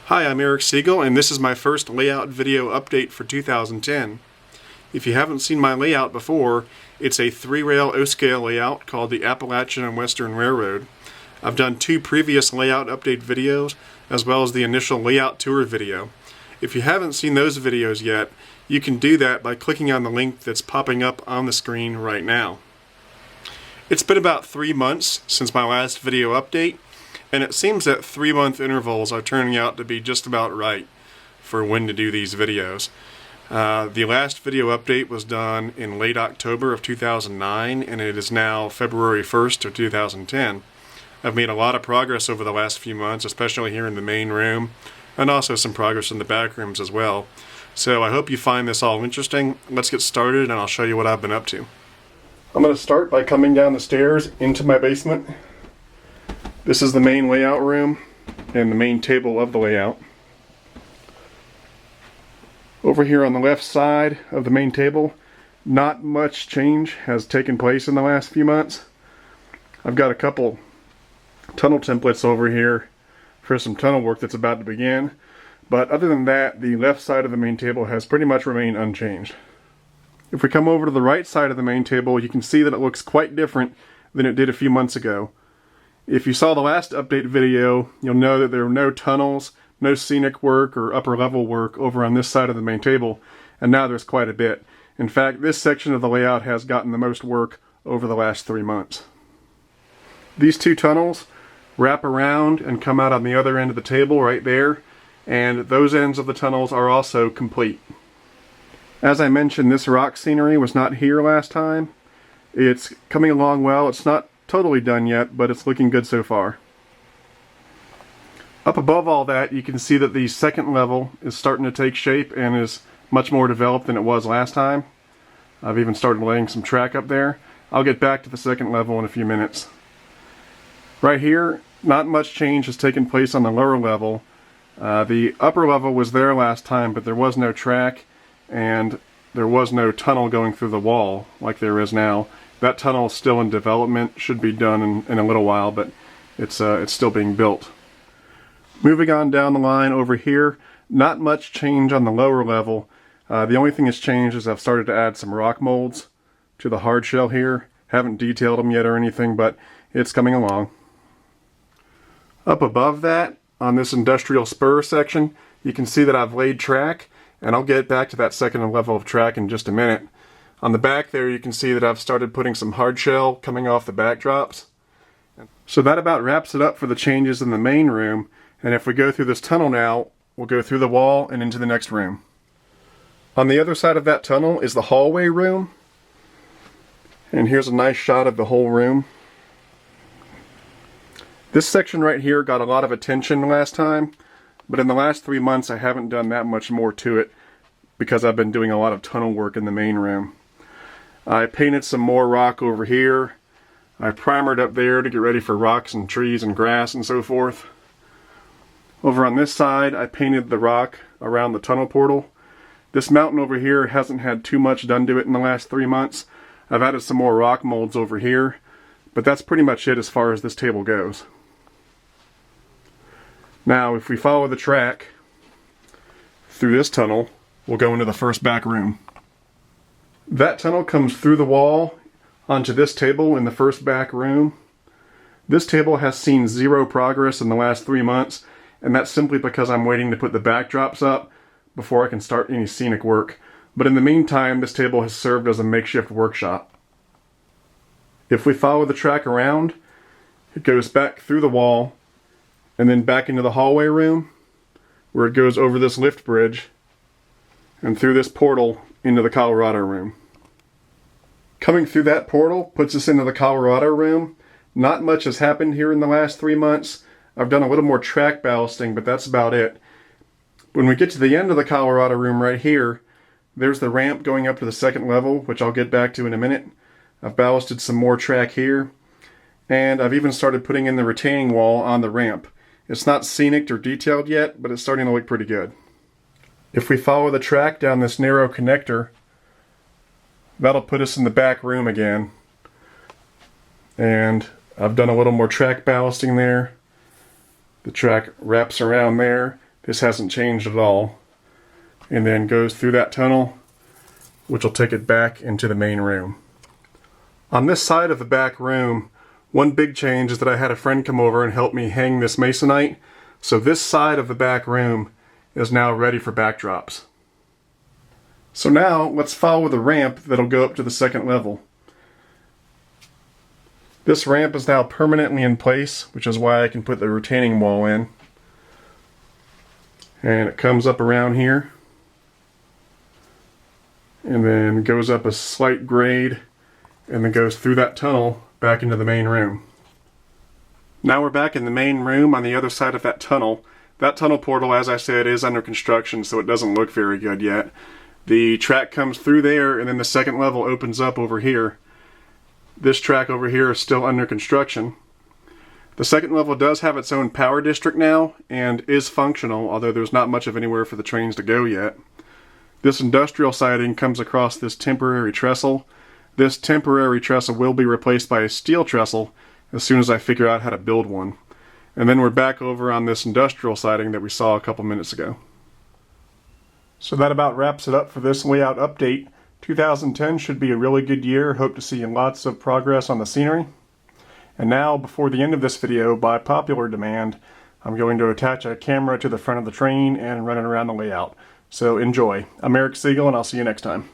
Hi, I'm Eric Siegel, and this is my first layout video update for 2010. If you haven't seen my layout before, it's a 3-rail O-scale layout called the Appalachian and Western Railroad. I've done 2 previous layout update videos, as well as the initial layout tour video. If you haven't seen those videos yet, you can do that by clicking on the link that's popping up on the screen right now. It's been about 3 months since my last video update, and it seems that 3-month intervals are turning out to be just about right for when to do these videos. The last video update was done in late October of 2009, and it is now February 1st of 2010. I've made a lot of progress over the last few months, especially here in the main room, and also some progress in the back rooms as well. So I hope you find this all interesting. Let's get started and I'll show you what I've been up to. I'm going to start by coming down the stairs into my basement. This is the main layout room and the main table of the layout. Over here on the left side of the main table, not much change has taken place in the last few months. I've got a couple tunnel templates over here for some tunnel work that's about to begin, but other than that, the left side of the main table has pretty much remained unchanged. If we come over to the right side of the main table, you can see that it looks quite different than it did a few months ago. If you saw the last update video, you'll know that there are no tunnels, no scenic work or upper level work over on this side of the main table, and now there's quite a bit. In fact, this section of the layout has gotten the most work over the last 3 months. These 2 tunnels wrap around and come out on the other end of the table right there, and those ends of the tunnels are also complete. As I mentioned, this rock scenery was not here last time. It's coming along well. It's not totally done yet, but it's looking good so far. Up above all that, you can see that the second level is starting to take shape and is much more developed than it was last time. I've even started laying some track up there. I'll get back to the second level in a few minutes. Right here, not much change has taken place on the lower level. The upper level was there last time, but there was no track and there was no tunnel going through the wall like there is now. That tunnel is still in development, should be done in a little while, but it's still being built. Moving on down the line over here, not much change on the lower level. The only thing that's changed is I've started to add some rock molds to the hard shell here. Haven't detailed them yet or anything, but it's coming along. Up above that, on this industrial spur section, you can see that I've laid track, and I'll get back to that second level of track in just a minute. On the back there, you can see that I've started putting some hard shell coming off the backdrops. So that about wraps it up for the changes in the main room. And if we go through this tunnel now, we'll go through the wall and into the next room. On the other side of that tunnel is the hallway room. And here's a nice shot of the whole room. This section right here got a lot of attention last time, but in the last 3 months I haven't done that much more to it because I've been doing a lot of tunnel work in the main room. I painted some more rock over here. I primered up there to get ready for rocks and trees and grass and so forth. Over on this side, I painted the rock around the tunnel portal. This mountain over here hasn't had too much done to it in the last 3 months. I've added some more rock molds over here, but that's pretty much it as far as this table goes. Now, if we follow the track through this tunnel, we'll go into the first back room. That tunnel comes through the wall onto this table in the first back room. This table has seen 0 progress in the last 3 months, and that's simply because I'm waiting to put the backdrops up before I can start any scenic work. But in the meantime, this table has served as a makeshift workshop. If we follow the track around, it goes back through the wall and then back into the hallway room where it goes over this lift bridge and through this portal into the Colorado room. Coming through that portal puts us into the Colorado room. Not much has happened here in the last 3 months. I've done a little more track ballasting, but that's about it. When we get to the end of the Colorado room right here, there's the ramp going up to the second level, which I'll get back to in a minute. I've ballasted some more track here, and I've even started putting in the retaining wall on the ramp. It's not scenic or detailed yet, but it's starting to look pretty good. If we follow the track down this narrow connector, that'll put us in the back room again. And I've done a little more track ballasting there. The track wraps around there. This hasn't changed at all. And then goes through that tunnel, which will take it back into the main room. On this side of the back room, one big change is that I had a friend come over and help me hang this masonite. So this side of the back room is now ready for backdrops. So now let's follow the ramp that'll go up to the second level. This ramp is now permanently in place, which is why I can put the retaining wall in. And it comes up around here. And then goes up a slight grade and then goes through that tunnel back into the main room. Now we're back in the main room on the other side of that tunnel. That tunnel portal, as I said, is under construction, so it doesn't look very good yet. The track comes through there, and then the second level opens up over here. This track over here is still under construction. The second level does have its own power district now, and is functional, although there's not much of anywhere for the trains to go yet. This industrial siding comes across this temporary trestle. This temporary trestle will be replaced by a steel trestle as soon as I figure out how to build one. And then we're back over on this industrial siding that we saw a couple minutes ago. So that about wraps it up for this layout update. 2010 should be a really good year. Hope to see lots of progress on the scenery. And now, before the end of this video, by popular demand, I'm going to attach a camera to the front of the train and run it around the layout. So enjoy. I'm Eric Siegel, and I'll see you next time.